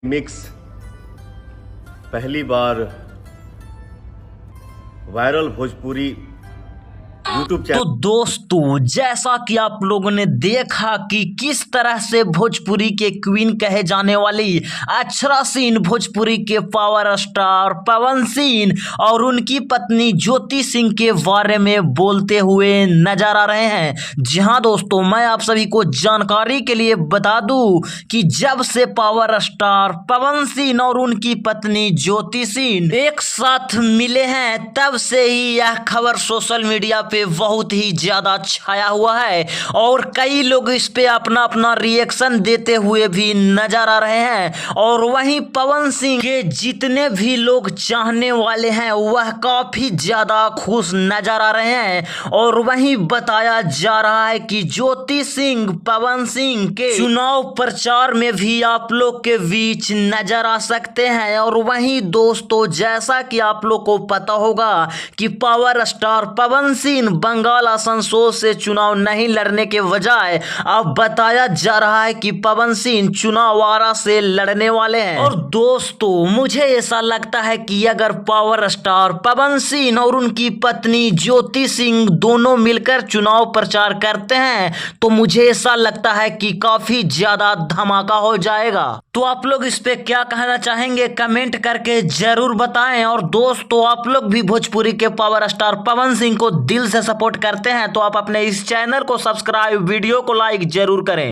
Mix पहली बार viral Bhojpuri YouTube तो channel. दोस्तों, जैसा कि आप लोगों ने देखा कि किस तरह से भोजपुरी के क्वीन कहे जाने वाली अक्षरा सिंह भोजपुरी के पावर स्टार पवन सिंह और उनकी पत्नी ज्योति सिंह के बारे में बोलते हुए नजर आ रहे हैं। जी हाँ दोस्तों, मैं आप सभी को जानकारी के लिए बता दूं कि जब से पावर स्टार पवन सिंह और उनकी पत्नी ज्योति सिंह एक साथ मिले हैं, तब से ही यह खबर सोशल मीडिया पे बहुत ही ज्यादा छाया हुआ है और कई लोग इस पे अपना अपना रिएक्शन देते हुए भी नजर आ रहे हैं। और वहीं पवन सिंह के जितने भी लोग चाहने वाले हैं वह काफी ज्यादा खुश नजर आ रहे हैं। और वहीं बताया जा रहा है कि ज्योति सिंह पवन सिंह के चुनाव प्रचार में भी आप लोग के बीच नजर आ सकते हैं। और वहीं दोस्तों, जैसा कि आप लोग को पता होगा कि पावर स्टार पवन सिंह बंगाल आसनसोल से चुनाव नहीं लड़ने के बजाय अब बताया जा रहा है कि पवन सिंह चुनाव आरा से लड़ने वाले हैं। और दोस्तों, मुझे ऐसा लगता है कि अगर पावर स्टार पवन सिंह और उनकी पत्नी ज्योति सिंह दोनों मिलकर चुनाव प्रचार करते हैं तो मुझे ऐसा लगता है कि काफी ज्यादा धमाका हो जाएगा। तो आप लोग इस पे क्या कहना चाहेंगे कमेंट करके जरूर बताएं। और दोस्तों, आप लोग भी भोजपुरी के पावर स्टार पवन सिंह को दिल से सपोर्ट करते हैं तो आप अपने इस चैनल को सब्सक्राइब, वीडियो को लाइक जरूर करें।